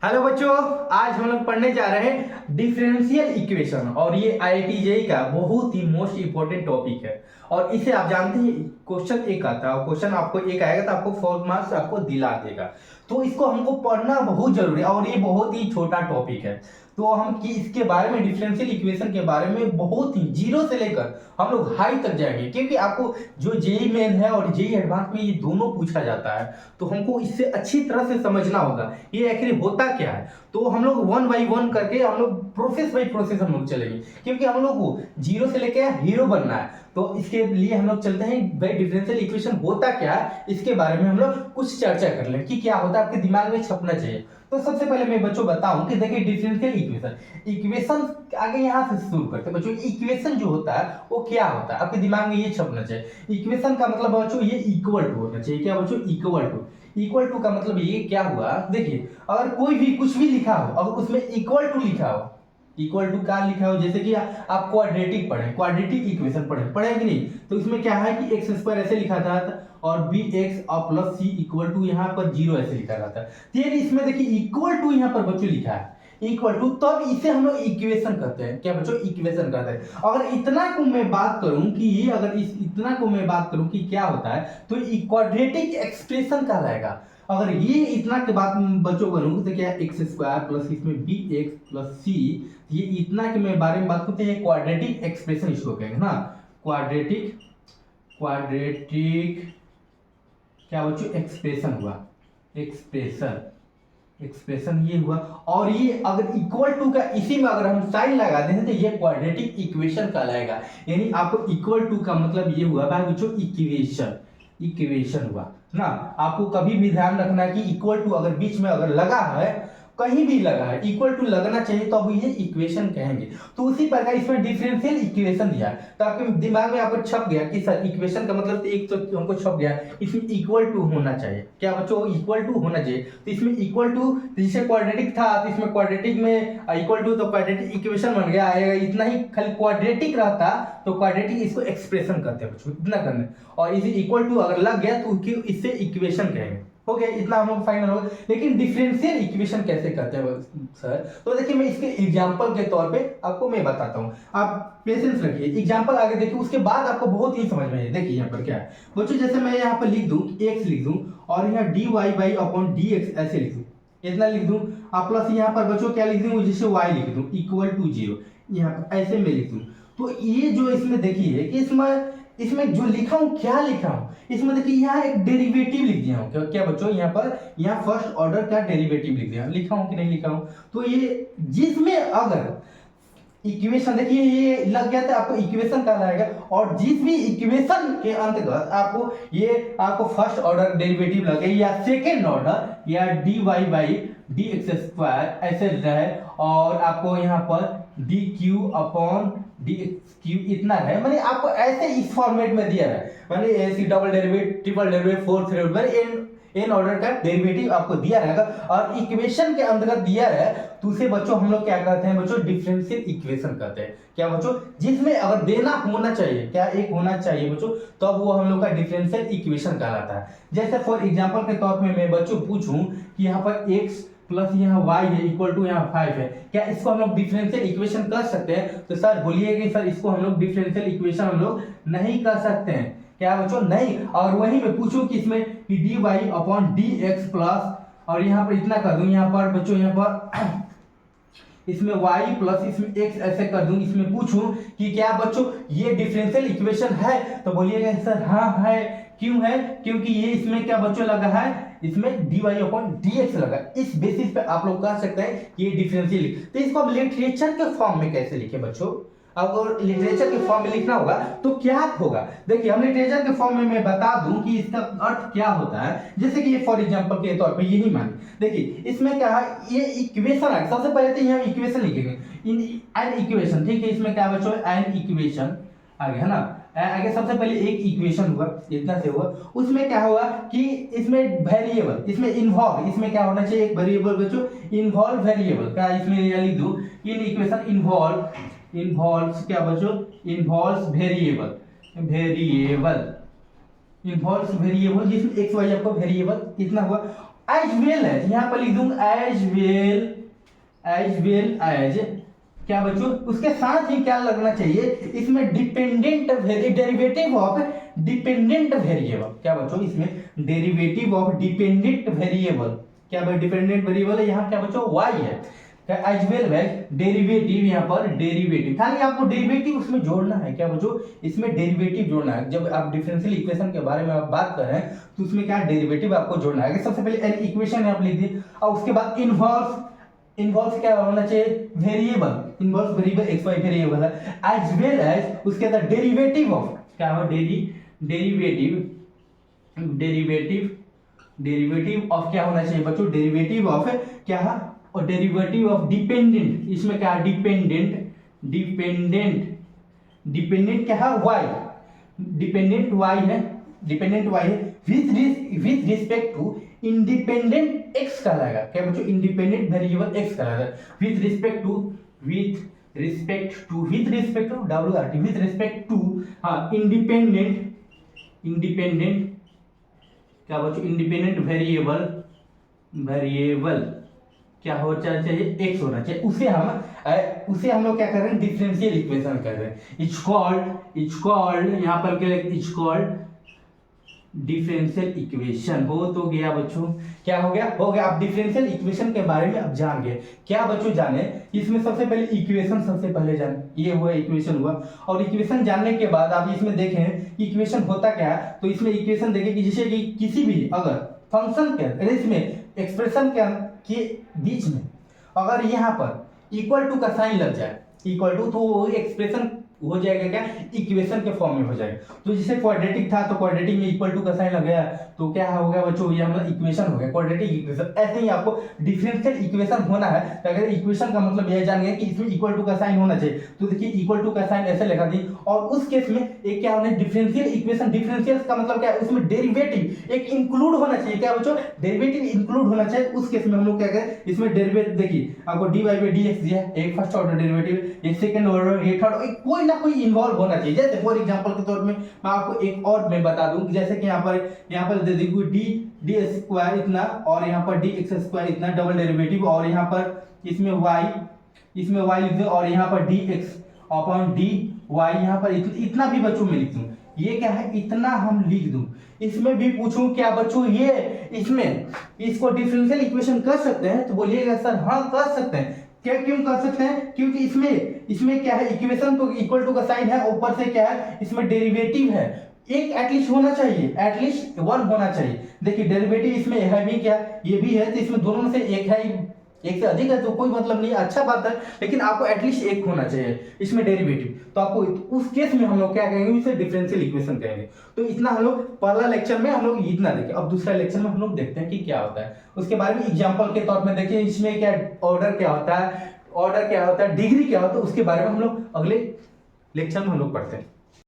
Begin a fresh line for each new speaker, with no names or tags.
Hello बच्चों, आज हम लोग पढ़ने जा रहे हैं डिफरेंशियल इक्वेशन और ये आईआईटी जेईई का बहुत ही मोस्ट इंपॉर्टेंट टॉपिक है। और इसे आप जानते हैं क्वेश्चन एक आता है और क्वेश्चन आपको एक आएगा तो आपको 4 मार्क्स आपको दिला देगा। तो इसको हमको पढ़ना बहुत जरूरी है और ये बहुत ही छोटा टॉपिक है। तो हम कि इसके बारे में डिफरेंशियल इक्वेशन के बारे में बहुत ही जीरो से लेकर हम लोग हाई तक जाएंगे, क्योंकि आपको जो जेईई मेन है और जेईई एडवांस में ये दोनों पूछा जाता है। तो हमको इससे अच्छी तरह से समझना होगा ये आखिर होता क्या है। तो हम लोग वन बाई वन करके हम लोग प्रोसेस बाई प्रोसेस हम लोग चलेंगे, क्योंकि हम लोग को जीरो से लेके हीरो बनना है। तो इसके लिए हम लोग चलते हैं भाई डिफरेंशियल इक्वेशन होता क्या है, इसके बारे में हम लोग कुछ चर्चा कर लें कि क्या होता है, आपके दिमाग में छपना चाहिए। तो सबसे पहले मैं बच्चों बताऊं कि देखिए डिफरेंशियल इक्वेशन इक्वेशन आगे यहां से शुरू करते हैं बच्चों। इक्वेशन जो होता है वो क्या होता है, आपके दिमाग में ये छपना चाहिए। इक्वेशन का मतलब बच्चों ये इक्वल टू होना चाहिए। क्या बच्चों? इक्वल टू का मतलब ये क्या हुआ, देखिए अगर कोई भी कुछ भी लिखा हो अगर उसमें इक्वल टू लिखा हो, इक्वल टू क्या लिखा हो, जैसे कि आप क्वाड्रेटिक पढ़े, क्वाड्रेटिक इक्वेशन पढ़े कि नहीं, तो इसमें क्या है कि एक्स स्क्वायर ऐसे लिखा था और बी एक्स और प्लस सी इक्वल टू यहाँ पर जीरो ऐसे लिखा रहता है। तो इसमें देखिए इक्वल टू यहाँ पर बच्चों लिखा है इक्वल टू, तब इसे हम लोग इक्वेशन कहते हैं। क्या बच्चों? इक्वेशन कहते हैं। अगर इतना को मैं बात करूं कि ये अगर इस इतना को मैं बात करूं कि क्या होता है, तो क्वाड्रेटिक एक्सप्रेशन कहलाएगा। अगर ये इतना के बाद बच्चों करूँ तो क्या एक्स स्क्वायर प्लस इसमें बी एक्स प्लस सी, ये इतना के मैं बारे में बात करते हैं क्वाड्रेटिक एक्सप्रेशन इसको कहेंगे ना। क्वाड्रेटिक क्वाड्रेटिक क्या बच्चों? एक्सप्रेशन हुआ, एक्सप्रेशन एक्सप्रेशन ये हुआ। और ये अगर इक्वल टू का इसी में अगर हम साइन लगा दें तो ये क्वाड्रेटिक इक्वेशन कहलाएगा। यानी आपको इक्वल टू का मतलब ये हुआ भाई बच्चों इक्वेशन हुआ ना। आपको कभी भी ध्यान रखना है कि इक्वल टू अगर बीच में अगर लगा है, कहीं भी लगा है, इक्वल टू लगना चाहिए तो अब ये इक्वेशन कहेंगे। तो उसी प्रकार इसमें डिफरेंशियल इक्वेशन दिया तो आपके दिमाग में आपको छप गया कि सर इक्वेशन का मतलब एक तो हमको छप गया इसमें इक्वल टू होना चाहिए। क्या बच्चों? इक्वल टू होना चाहिए। तो इसमें इक्वल टू जिसे क्वाड्रेटिक था तो इसमें क्वाड्रेटिक में इक्वल टू तो क्वाड्रेटिक इक्वेशन बन गया। इतना ही खाली क्वाड्रेटिक रहता तो क्वाड्रेटिक इसको एक्सप्रेशन करते हैं बच्चों, इतना करने। और इसे इक्वल टू अगर लग गया तो इससे इक्वेशन कहेंगे। हो गया, इतना हम लोग फाइनल हो गया। लेकिन डिफरेंशियल इक्वेशन कैसे करते हैं सर? तो देखिए मैं इसके एग्जांपल के तौर पे आपको मैं बताता हूं, आप पेशेंस रखिए। एग्जांपल आगे देखिए, उसके बाद आपको बहुत ही समझ में आए। देखिए यहाँ पर क्या है बच्चों, जैसे मैं यहाँ पर लिख दूं x लिख दूं और यहाँ dy बाई अपॉन dx ऐसे लिख दूं, इतना लिख दूं। आप प्लस यहाँ पर बच्चों क्या लिख दूं, जैसे y लिख दूं इक्वल टू 0, यहाँ पर ऐसे में लिख दूं। तो ये जो इसमें देखिए कि इसमें जो लिखा हूं क्या लिखा हूं, इसमें देखिए यहाँ एक डेरिवेटिव लिख दिया हूं। क्या बच्चों? यहाँ पर यहाँ फर्स्ट ऑर्डर का डेरिवेटिव लिख दिया, लिखा हूं कि नहीं लिखा हूं? तो ये जिसमें अगर इक्वेशन देखिए ये लग गया तो आपको इक्वेशन कहलाएगा। और जिस भी इक्वेशन के अंतर्गत आपको फर्स्ट ऑर्डर डेरिवेटिव लगे या सेकेंड ऑर्डर या dy by D x square ऐसे रहे और आपको यहाँ पर D Q upon d x Q इतना है, माने आपको ऐसे इस फॉर्मेट में दिया है, माने ऐसी double derivative triple derivative fourth derivative n order का डेरिवेटिव आपको दिया रहेगा और इक्वेशन के अंतर्गत दिया है। तो उसे बच्चों हम लोग क्या कहते हैं बच्चों? डिफरेंशियल इक्वेशन कहते हैं। क्या बच्चों? जिसमें अगर देना होना चाहिए, क्या एक होना चाहिए बच्चों, तब तो वो हम लोग का डिफरेंशियल इक्वेशन कहलाता है। जैसे फॉर एग्जांपल के तौर पे मैं बच्चों पूछूं कि यहाँ पर x प्लस यहाँ y है इक्वल टू यहाँ 5 है, क्या इसको हम लोग डिफरेंशियल इक्वेशन कर सकते हैं? तो सर बोलिए कि सर इसको हम लोग डिफरेंशियल इक्वेशन हम लोग नहीं कर सकते हैं। क्या बच्चों? नहीं। और वही मैं पूछूं कि इसमें कि d y upon d x plus और यहाँ पर इतना कर दूं, यहाँ पर बच्चों यहाँ पर इसमें y प्लस इसमें x ऐसे कर दूं, इसमें पूछूं कि क्या बच्चों ये डिफरेंशियल इक्वेशन है? तो बोलिएगा सर हाँ है। क्यों है? क्योंकि ये इसमें क्या बच्चों लगा है, इसमें dy अपॉन dx लगा। इस बेसिस पे आप लोग कह सकते हैं कि ये डिफरेंशियल। तो इसको हम लिटरेचर के फॉर्म में कैसे लिखे बच्चों? अगर लिटरेचर के फॉर्म में लिखना होगा तो क्या होगा, देखिए हम लिटरेचर के फॉर्म में मैं बता दूं कि इसका अर्थ क्या होता है। जैसे कि ये फॉर एग्जांपल के तौर पे यही मानिए, देखिए इसमें क्या है, ये इक्वेशन है। सबसे पहले तो यहाँ इक्वेशन लिखेंगे, एन इक्वेशन, ठीक है। इसमें क्या बच्चों? एन इक्वेशन आगे है ना, आगे सबसे पहले एक इक्वेशन हुआ, इतना से हुआ। उसमें क्या हुआ कि इसमें वेरिएबल, इसमें इन्वॉल्व, इसमें क्या होना चाहिए, एक वेरिएबल बच्चों इन्वॉल्व वेरिएबल क्या, इसमें ये लिख दूं इन इक्वेशन इन्वॉल्व्स क्या बच्चों? इन्वॉल्व्स वेरिएबल जिसमें एक्स वाई आपको वेरिएबल इतना हुआ। एज वेल एज, यहाँ पर लिख दूंगा एज वेल एज क्या बच्चों, उसके साथ ही क्या लगना चाहिए इसमें dependent derivative of dependent variable. क्या बच्चों, इसमें डेरिवेटिव ऑफ डिपेंडेंट वेरिएबल, क्या भाई डिपेंडेंट वेरिएबल है यहाँ क्या बच्चों, y है। एज वेल एज डेरिवेटिव, यहाँ पर डेरिवेटिव, खाली आपको डेरिवेटिव उसमें जोड़ना है। क्या बच्चों, इसमें डेरिवेटिव जोड़ना है। जब आप डिफरेंशियल इक्वेशन के बारे में आप बात कर रहे हैं तो उसमें क्या डेरिवेटिव आपको जोड़ना है। सबसे पहले एन इक्वेशन आप लिख दिए और उसके बाद इन्वॉल्व क्या होना चाहिए, variable, involve variable x y variable है। एज वेल एज उसके बाद डेरिवेटिव ऑफ क्या हो, डेरिवेटिव ऑफ क्या होना चाहिए बच्चों, डेरिवेटिव ऑफ क्या है, और डेरिवेटिव ऑफ डिपेंडेंट, इसमें क्या डिपेंडेंट क्या है, y, डिपेंडेंट y है with respect to independent x कहलाएगा। क्या बच्चों, इंडिपेंडेंट वेरिएबल x कहलाएगा with respect to WRT, with respect to हाँ इंडिपेंडेंट क्या बच्चों, इंडिपेंडेंट वेरिएबल क्या हो चाहिए, x होना चाहिए। उसे हम लोग क्या कर रहे हैं, डिफरेंशियल इक्वेशन कर रहे हैं। इट्स कॉल्ड यहाँ पर क्या, इट्स कॉल्ड डिफरेंशियल इक्वेशन। हो तो गया बच्चों, क्या हो गया, आप डिफरेंशियल इक्वेशन के बारे में अब जान गए। क्या बच्चों जाने, इसमें सबसे पहले इक्वेशन सबसे पहले जाने, ये हुआ इक्वेशन हुआ। और इक्वेशन जानने के बाद आप इसमें देखें इक्वेशन होता क्या है, तो इसमें इक्वेशन देखें कि जैसे कि किसी भी अगर फंक्शन के इसमें एक्सप्रेशन के बीच में अगर यहाँ पर इक्वल टू का साइन लग जाए, इक्वल टू, तो वो एक्सप्रेशन हो जाएगा क्या, इक्वेशन के फॉर्म में हो जाएगा। तो जैसे क्वाड्रेटिक था तो क्वाड्रेटिक में इक्वल टू का साइन लग गया तो क्या हो गया बच्चों, ये हमारा इक्वेशन हो गया, क्वाड्रेटिक इक्वेशन। ऐसे ही आपको डिफरेंशियल इक्वेशन होना है, तो अगर इक्वेशन का मतलब यह जान गया कि इसमें इक्वल टू का साइन होना चाहिए, तो देखिए इक्वल टू का साइन ऐसे लगा दी। और उस केस में एक क्या होना है, डिफरेंशियल इक्वेशन। डिफरेंशियल का मतलब क्या है, उसमें डेरिवेटिव एक इंक्लूड होना चाहिए। क्या बच्चों, डेरिवेटिव इंक्लूड होना चाहिए। उस केस में हम लोग क्या करें, इसमें डेरिवेटिव देखिए आपको dy बाई dx दिया है, एक फर्स्ट ऑर्डर डेरिवेटिव, एक सेकंड ऑर्डर, एक थर्ड, कोई ना कोई इन्वॉल्व होना चाहिए। जैसे फॉर एग्जांपल के तौर में मैं आपको एक और मैं बता दूं, जैसे कि यहाँ पर दे देखो डी स्क्वायर इतना और यहाँ पर डी एक्स स्क्वायर इतना डबल डेरिवेटिव, और यहाँ पर इसमें y लिख दो, और यहाँ पर d x upon d y, यहाँ पर इतना भी बच्चों में लिख दूं। ये क्या है, इतना हम लिख दूं। इसमें भी पूछूं क्या बच्चों, ये इसमें इसको डिफरेंशियल इक्वेशन कर सकते हैं, तो बोलिएगा सर हाँ कर सकते हैं। क्या क्यों कर सकते हैं, क्योंकि इसमें क्या है, इक्वेशन तो इक्वल टू का साइन है, ऊपर से क्या है, इसमें डेरिवेटिव है, एक एटलीस्ट होना चाहिए, एटलीस्ट वन होना चाहिए। देखिए डेरिवेटिव इसमें है भी क्या, ये भी है, तो इसमें दोनों में से एक है, एक से अधिक है तो कोई मतलब नहीं, अच्छा बात है, लेकिन आपको एटलीस्ट एक होना चाहिए इसमें डेरिवेटिव। तो आपको उस केस में हम लोग क्या कहेंगे, इसे डिफरेंशियल इक्वेशन कहेंगे। तो इतना हम लोग पहला लेक्चर में हम लोग इतना देखें। अब दूसरा लेक्चर में हम लोग देखते हैं कि क्या होता है, उसके बारे में एग्जांपल के तौर में देखिए इसमें क्या ऑर्डर क्या होता है, डिग्री क्या होता है, उसके बारे में हम लोग अगले लेक्चर में हम लोग पढ़ते हैं।